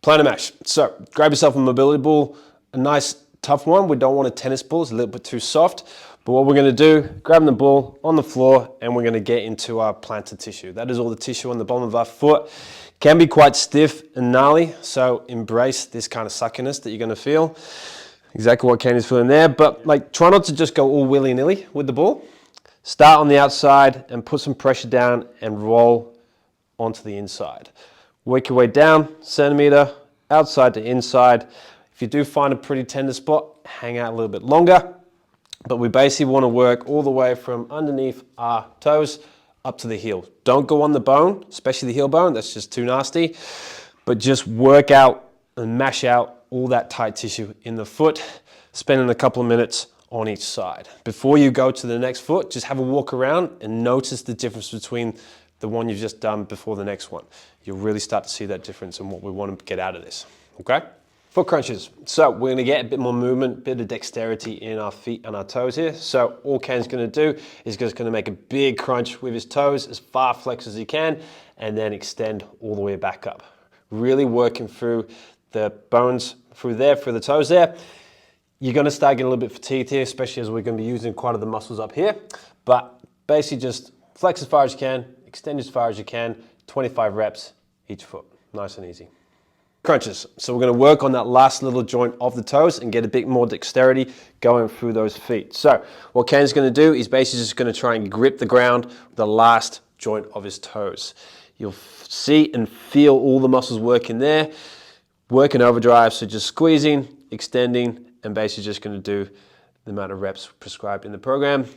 Plantar mash. So grab yourself a mobility ball, a nice tough one. We don't want a tennis ball, it's a little bit too soft. But what we're going to do, grab the ball on the floor, and we're going to get into our plantar tissue. That is all the tissue on the bottom of our foot. Can be quite stiff and gnarly, so embrace this kind of suckiness that you're going to feel. Exactly what Kenny's feeling there, but like try not to just go all willy-nilly with the ball. Start on the outside and put some pressure down and roll onto the inside. Work your way down, centimeter, outside to inside. If you do find a pretty tender spot, hang out a little bit longer. But we basically want to work all the way from underneath our toes up to the heel. Don't go on the bone, especially the heel bone, that's just too nasty. But just work out and mash out all that tight tissue in the foot, spending a couple of minutes on each side. Before you go to the next foot, just have a walk around and notice the difference between the one you've just done before the next one. You'll really start to see that difference in what we want to get out of this, okay? Foot crunches. So we're going to get a bit more movement, a bit of dexterity in our feet and our toes here. So all Ken's going to do is just going to make a big crunch with his toes as far flexed as he can and then extend all the way back up. Really working through the bones through there, through the toes there. You're going to start getting a little bit fatigued here, especially as we're going to be using quite a the muscles up here. But basically just flex as far as you can, extend as far as you can, 25 reps each foot. Nice and easy. Crunches. So we're going to work on that last little joint of the toes and get a bit more dexterity going through those feet. So what Ken's going to do is basically just going to try and grip the ground with the last joint of his toes. You'll see and feel all the muscles working there, working overdrive. So just squeezing, extending, and basically just going to do the amount of reps prescribed in the program.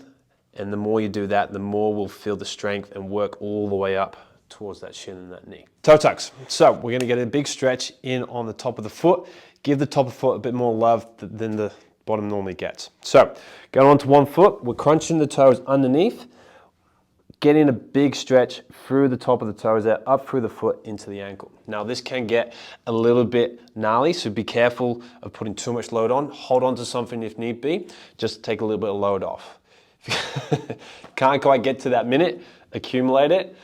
And the more you do that, the more we'll feel the strength and work all the way up towards that shin and that knee. Toe tucks. So we're going to get a big stretch in on the top of the foot. Give the top of the foot a bit more love than the bottom normally gets. So going on to one foot, we're crunching the toes underneath, getting a big stretch through the top of the toes there, up through the foot into the ankle. Now this can get a little bit gnarly, so be careful of putting too much load on. Hold on to something if need be, just take a little bit of load off. Can't quite get to that minute, accumulate it.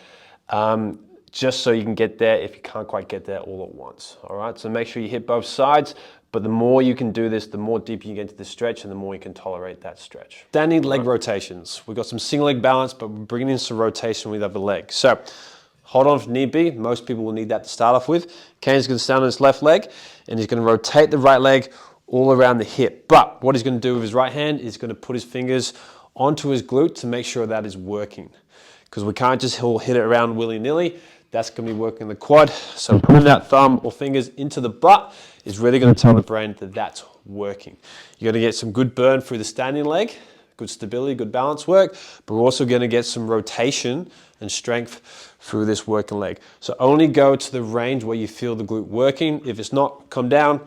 Just so you can get there if you can't quite get there all at once. All right, so make sure you hit both sides, but the more you can do this, the more deep you get into the stretch and the more you can tolerate that stretch. Standing leg rotations. We've got some single leg balance, but we're bringing in some rotation with the other leg. So hold on if need be. Most people will need that to start off with. Kane's going to stand on his left leg and he's going to rotate the right leg all around the hip. But what he's going to do with his right hand is going to put his fingers onto his glute to make sure that is working. Because we can't just hit it around willy-nilly. That's going to be working the quad. So putting that thumb or fingers into the butt is really going to tell the brain that that's working. You're going to get some good burn through the standing leg, good stability, good balance work, but we're also going to get some rotation and strength through this working leg. So only go to the range where you feel the glute working. If it's not, come down,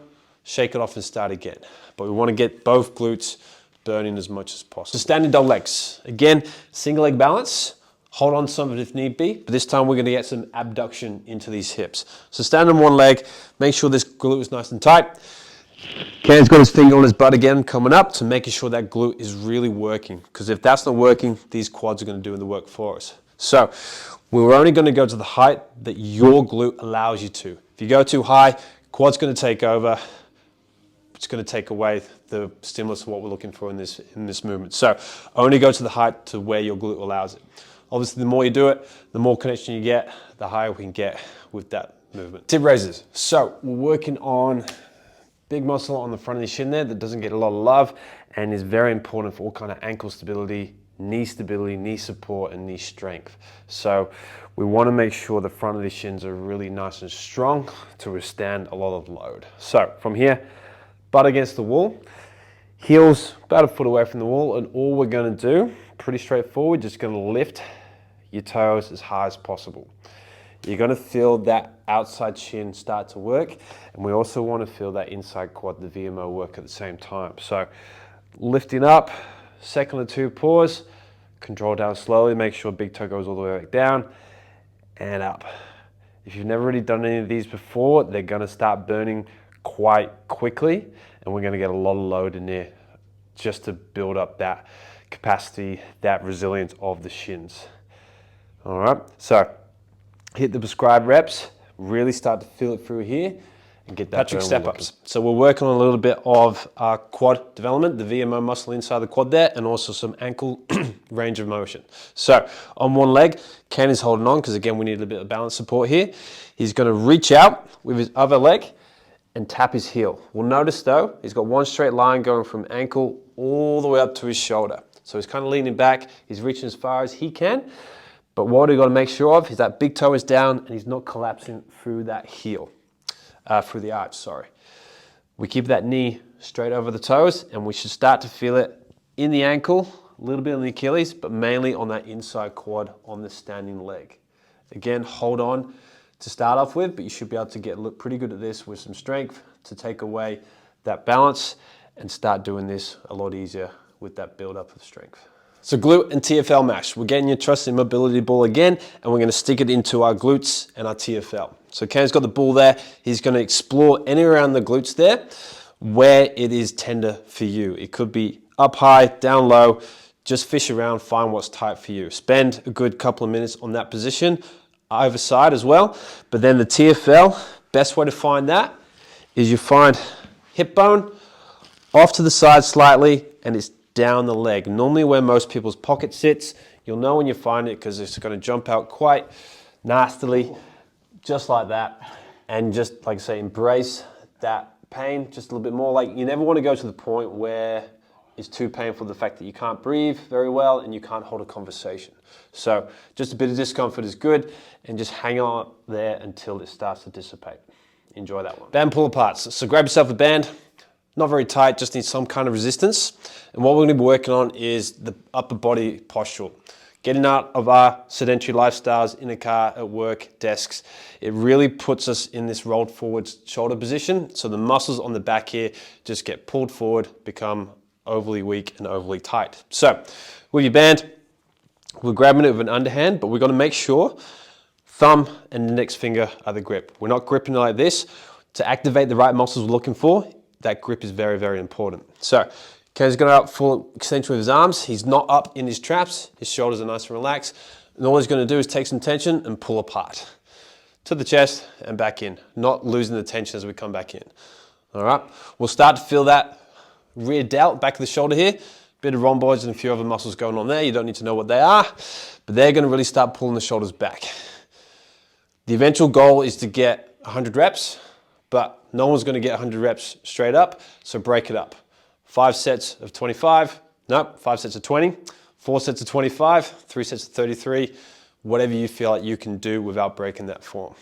shake it off and start again. But we want to get both glutes burning as much as possible. So standing dog legs. Again, single leg balance. Hold on to some of it if need be, but this time we're going to get some abduction into these hips. So stand on one leg, make sure this glute is nice and tight. Ken's got his finger on his butt again, coming up to making sure that glute is really working, because if that's not working, these quads are going to do the work for us. So we're only going to go to the height that your glute allows you to. If you go too high, quad's going to take over. It's going to take away the stimulus of what we're looking for in this movement. So only go to the height to where your glute allows it. Obviously, the more you do it, the more connection you get, the higher we can get with that movement. Tib raises. So we're working on big muscle on the front of the shin there that doesn't get a lot of love and is very important for all kind of ankle stability, knee support, and knee strength. So we want to make sure the front of the shins are really nice and strong to withstand a lot of load. So from here, butt against the wall, heels about a foot away from the wall, and all we're going to do, pretty straightforward, just going to lift your toes as high as possible. You're going to feel that outside shin start to work, and we also want to feel that inside quad, the VMO, work at the same time. So lifting up, second or two, pause, control down slowly, make sure big toe goes all the way back down and up. If you've never really done any of these before, they're going to start burning quite quickly, and we're going to get a lot of load in there just to build up that capacity, that resilience of the shins. All right, so hit the prescribed reps, really start to feel it through here. and get that Patrick step-ups. So we're working on a little bit of quad development, the VMO muscle inside the quad there, and also some ankle range of motion. So on one leg, Ken is holding on because again, we need a bit of balance support here. He's gonna reach out with his other leg and tap his heel. We'll notice though, he's got one straight line going from ankle all the way up to his shoulder. So he's kind of leaning back, he's reaching as far as he can, but what we've got to make sure of is that big toe is down and he's not collapsing through that heel. Through the arch, sorry. We keep that knee straight over the toes and we should start to feel it in the ankle, a little bit in the Achilles, but mainly on that inside quad on the standing leg. Again, hold on to start off with, but you should be able to look pretty good at this with some strength to take away that balance and start doing this a lot easier with that build up of strength. So glute and TFL mash. We're getting your trusted mobility ball again, and we're gonna stick it into our glutes and our TFL. So Ken's got the ball there. He's gonna explore anywhere around the glutes there where it is tender for you. It could be up high, down low. Just fish around, find what's tight for you. Spend a good couple of minutes on that position, either side as well. But then the TFL, best way to find that is you find hip bone off to the side slightly, and it's down the leg. Normally where most people's pocket sits, you'll know when you find it because it's going to jump out quite nastily, just like that. And just like I say, embrace that pain just a little bit more. Like you never want to go to the point where it's too painful, the fact that you can't breathe very well and you can't hold a conversation. So just a bit of discomfort is good, and just hang on there until it starts to dissipate. Enjoy that one. Band pull aparts. So grab yourself a band. Not very tight, just needs some kind of resistance. And what we're going to be working on is the upper body posture. Getting out of our sedentary lifestyles in a car, at work, desks, it really puts us in this rolled forward shoulder position. So the muscles on the back here just get pulled forward, become overly weak and overly tight. So with your band, we're grabbing it with an underhand, but we're going to make sure thumb and index finger are the grip. We're not gripping it like this. To activate the right muscles we're looking for, that grip is very, very important. So Ken's got out full extension with his arms. He's not up in his traps. His shoulders are nice and relaxed. And all he's going to do is take some tension and pull apart to the chest and back in, not losing the tension as we come back in. All right, we'll start to feel that rear delt, back of the shoulder here. Bit of rhomboids and a few other muscles going on there. You don't need to know what they are, but they're going to really start pulling the shoulders back. The eventual goal is to get 100 reps, but no one's going to get 100 reps straight up, so break it up. 5 sets of 25, no, 5 sets of 20, 4 sets of 25, 3 sets of 33, whatever you feel like you can do without breaking that form.